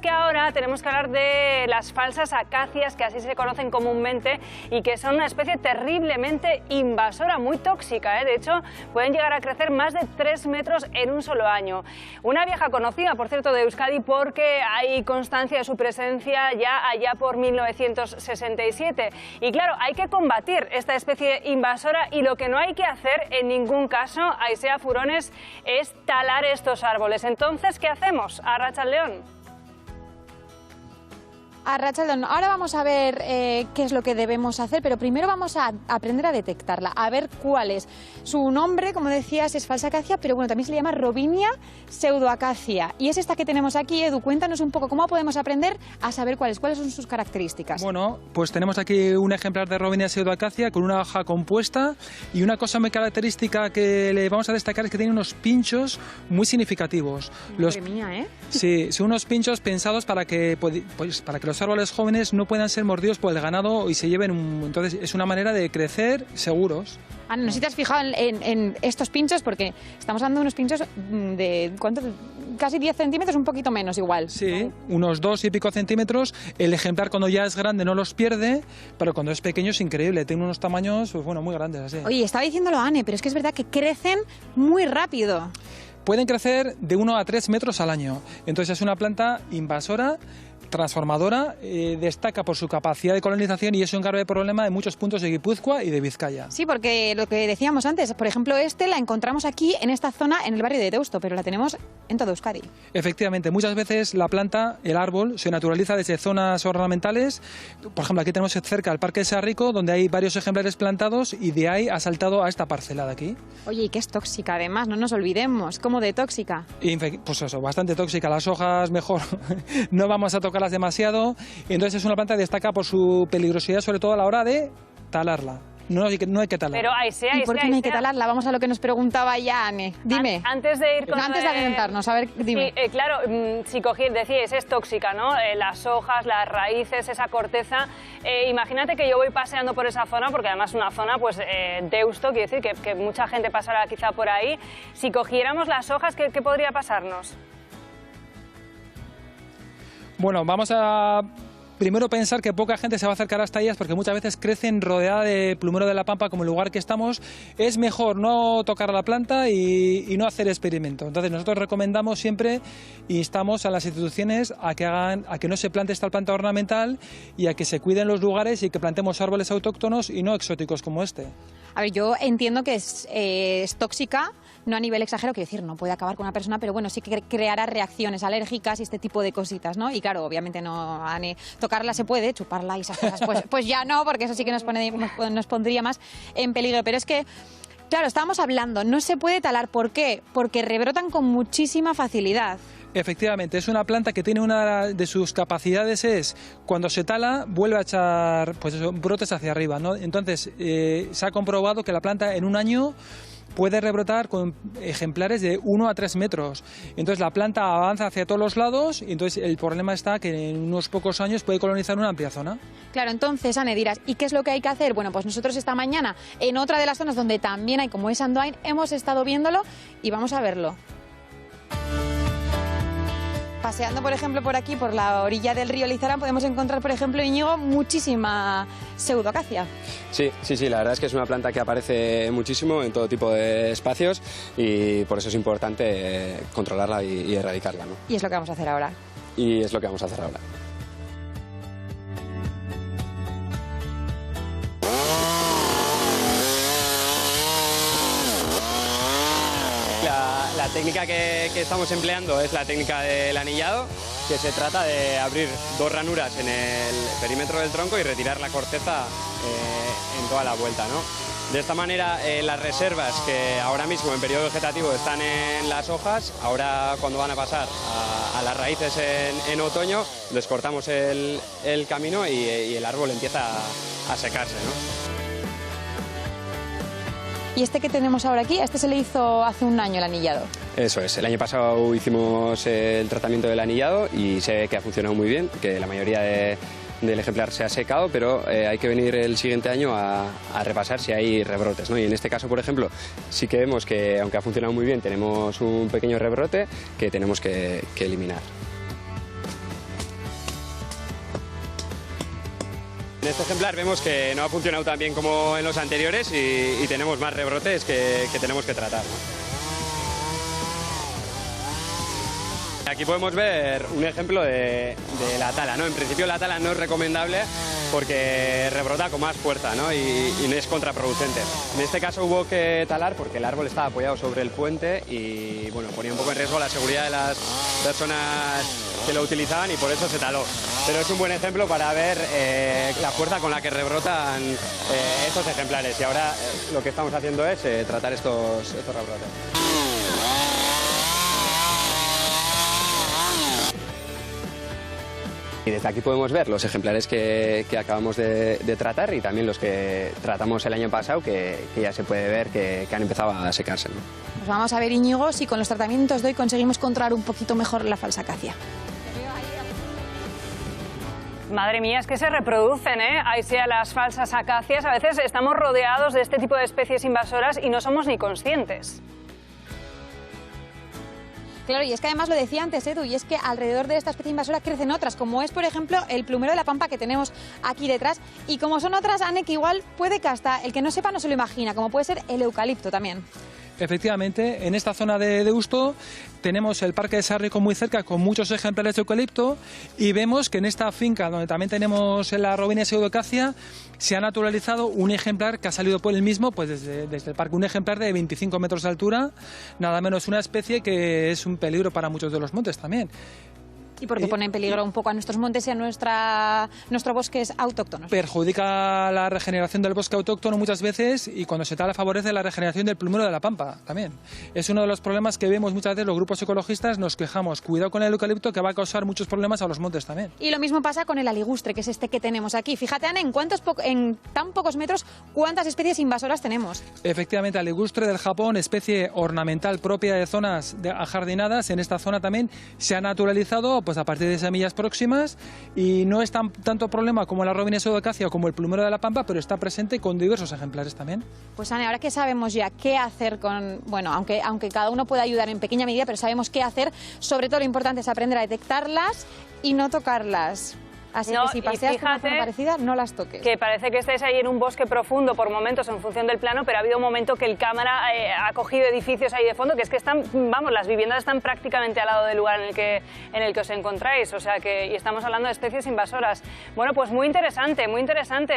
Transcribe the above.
Que ahora tenemos que hablar de las falsas acacias, que así se conocen comúnmente, y que son una especie terriblemente invasora, muy tóxica, ¿eh? De hecho, pueden llegar a crecer más de 3 metros en un solo año. Una vieja conocida, por cierto, de Euskadi, porque hay constancia de su presencia ya allá por 1967. Y claro, hay que combatir esta especie invasora, y lo que no hay que hacer en ningún caso, Aisea Furones, es talar estos árboles. Entonces, ¿qué hacemos? Arratsaldeon. Arratsaldeon, ahora vamos a ver qué es lo que debemos hacer, pero primero vamos a aprender a detectarla, a ver cuál es. Su nombre, como decías, es falsa acacia, pero bueno, también se le llama Robinia pseudoacacia. Y es esta que tenemos aquí. Edu, cuéntanos un poco cómo podemos aprender a saber cuáles son sus características. Bueno, pues tenemos aquí un ejemplar de Robinia pseudoacacia con una hoja compuesta, y una cosa muy característica que le vamos a destacar es que tiene unos pinchos muy significativos. Madre mía, ¿eh? Sí, son unos pinchos pensados para que los árboles jóvenes no puedan ser mordidos por el ganado y se lleven entonces es una manera de crecer seguros. Ana, no sé si te has fijado en estos pinchos, porque estamos hablando de unos pinchos de ¿cuánto? Casi 10 centímetros, un poquito menos igual. Sí, unos 2 y pico centímetros. El ejemplar cuando ya es grande no los pierde, pero cuando es pequeño es increíble, tiene unos tamaños, pues bueno, muy grandes así. Oye, estaba diciéndolo Anne, pero es que es verdad que crecen muy rápido. Pueden crecer de 1 a 3 metros al año, entonces es una planta invasora, transformadora, destaca por su capacidad de colonización, y es un grave problema de muchos puntos de Guipúzcoa y de Vizcaya. Sí, porque lo que decíamos antes, por ejemplo, la encontramos aquí en esta zona, en el barrio de Deusto, pero la tenemos en toda Euskadi. Efectivamente, muchas veces la planta, el árbol, se naturaliza desde zonas ornamentales. Por ejemplo, aquí tenemos cerca el Parque de Sarrico, donde hay varios ejemplares plantados, y de ahí ha saltado a esta parcela de aquí. Oye, y que es tóxica además, no nos olvidemos. ¿Cómo de tóxica? Pues eso, bastante tóxica. Las hojas mejor no vamos a tocarlas demasiado. Entonces es una planta que destaca por su peligrosidad, sobre todo a la hora de talarla. No hay que talarla. Pero Aisea, ¿Y por qué no hay que talarla? Vamos a lo que nos preguntaba ya Anne. Dime. Antes de ir con Antes de adelantarnos, a ver, dime. Sí, claro, si decíais, es tóxica, ¿no? Las hojas, las raíces, esa corteza. Imagínate que yo voy paseando por esa zona, porque además es una zona, pues, Deusto, quiere decir que mucha gente pasará quizá por ahí. Si cogiéramos las hojas, ¿qué podría pasarnos? Bueno, vamos a primero pensar que poca gente se va a acercar hasta ellas, porque muchas veces crecen rodeada de plumero de la pampa, como el lugar que estamos. Es mejor no tocar la planta y no hacer experimento. Entonces nosotros recomendamos siempre, instamos a las instituciones a que no se plante esta planta ornamental, y a que se cuiden los lugares y que plantemos árboles autóctonos y no exóticos como este. A ver, yo entiendo que es tóxica, no a nivel exagerado, quiero decir, no puede acabar con una persona, pero bueno, sí que creará reacciones alérgicas y este tipo de cositas, ¿no? Y claro, obviamente no, Anne, tocarla se puede, chuparla y esas cosas, pues ya no, porque eso sí que nos pondría más en peligro. Pero es que, claro, estábamos hablando, no se puede talar. ¿Por qué? Porque rebrotan con muchísima facilidad. Efectivamente, es una planta que tiene una de sus capacidades, es cuando se tala vuelve a echar, pues eso, brotes hacia arriba, ¿no? Entonces se ha comprobado que la planta en un año puede rebrotar con ejemplares de 1 a 3 metros. Entonces la planta avanza hacia todos los lados, y entonces el problema está que en unos pocos años puede colonizar una amplia zona. Claro, entonces, Anne, dirás, ¿y qué es lo que hay que hacer? Bueno, pues nosotros esta mañana, en otra de las zonas donde también hay, como es Andoain, hemos estado viéndolo y vamos a verlo. Paseando, por ejemplo, por aquí, por la orilla del río Lizarán, podemos encontrar, por ejemplo, Íñigo, muchísima pseudoacacia. Sí, la verdad es que es una planta que aparece muchísimo en todo tipo de espacios, y por eso es importante controlarla y erradicarla, ¿no? Y es lo que vamos a hacer ahora. Y es lo que vamos a hacer ahora. La técnica que estamos empleando es la técnica del anillado, que se trata de abrir 2 ranuras en el perímetro del tronco y retirar la corteza en toda la vuelta, ¿no? De esta manera, las reservas que ahora mismo en periodo vegetativo están en las hojas, ahora cuando van a pasar a las raíces en otoño, les cortamos el camino y el árbol empieza a secarse, ¿no? ¿Y este que tenemos ahora aquí, a este se le hizo hace un año el anillado? Eso es, el año pasado hicimos el tratamiento del anillado y sé que ha funcionado muy bien, que la mayoría del ejemplar se ha secado, pero hay que venir el siguiente año a repasar si hay rebrotes, ¿no? Y en este caso, por ejemplo, sí que vemos que, aunque ha funcionado muy bien, tenemos un pequeño rebrote que tenemos que eliminar. En este ejemplar vemos que no ha funcionado tan bien como en los anteriores y tenemos más rebrotes que tenemos que tratar, ¿no? Aquí podemos ver un ejemplo de la tala, ¿no? En principio la tala no es recomendable porque rebrota con más fuerza, ¿no? y no es contraproducente. En este caso hubo que talar porque el árbol estaba apoyado sobre el puente y bueno, ponía un poco en riesgo la seguridad de las personas que lo utilizaban y por eso se taló. Pero es un buen ejemplo para ver la fuerza con la que rebrotan estos ejemplares y ahora lo que estamos haciendo es tratar estos rebrotes. Y desde aquí podemos ver los ejemplares que acabamos de tratar y también los que tratamos el año pasado, que ya se puede ver que han empezado a secarse, ¿no? Pues vamos a ver, Íñigo, si con los tratamientos de hoy conseguimos controlar un poquito mejor la falsa acacia. Madre mía, es que se reproducen, ¿eh? Ahí sea las falsas acacias. A veces estamos rodeados de este tipo de especies invasoras y no somos ni conscientes. Claro, y es que además lo decía antes, Edu, y es que alrededor de esta especie invasora crecen otras, como es, por ejemplo, el plumero de la pampa que tenemos aquí detrás. Y como son otras, Ane, que igual puede que hasta el que no sepa no se lo imagina, como puede ser el eucalipto también. Efectivamente, en esta zona de Deusto tenemos el Parque de Sarrico muy cerca con muchos ejemplares de eucalipto y vemos que en esta finca donde también tenemos la Robinia pseudoacacia se ha naturalizado un ejemplar que ha salido por el mismo, pues desde el parque, un ejemplar de 25 metros de altura, nada menos una especie que es un peligro para muchos de los montes también. Y porque pone en peligro un poco a nuestros montes y a nuestro bosque autóctono. Perjudica la regeneración del bosque autóctono muchas veces y cuando se tala favorece la regeneración del plumero de la pampa también. Es uno de los problemas que vemos muchas veces los grupos ecologistas, nos quejamos, cuidado con el eucalipto que va a causar muchos problemas a los montes también. Y lo mismo pasa con el aligustre, que es este que tenemos aquí. Fíjate, Ana, en tan pocos metros, ¿cuántas especies invasoras tenemos? Efectivamente, aligustre del Japón, especie ornamental propia de zonas ajardinadas, en esta zona también se ha naturalizado pues a partir de semillas próximas y no es tanto problema como la Robinia pseudoacacia o como el plumero de la pampa, pero está presente con diversos ejemplares también. Pues Ana, ahora que sabemos ya qué hacer con, bueno, aunque cada uno pueda ayudar en pequeña medida, pero sabemos qué hacer, sobre todo lo importante es aprender a detectarlas y no tocarlas. Así que si paseas con una zona parecida, no las toques. Que parece que estáis ahí en un bosque profundo por momentos en función del plano, pero ha habido un momento que el cámara ha cogido edificios ahí de fondo, que es que están, vamos, las viviendas están prácticamente al lado del lugar en el que os encontráis, o sea que, y estamos hablando de especies invasoras. Bueno, pues muy interesante, muy interesante.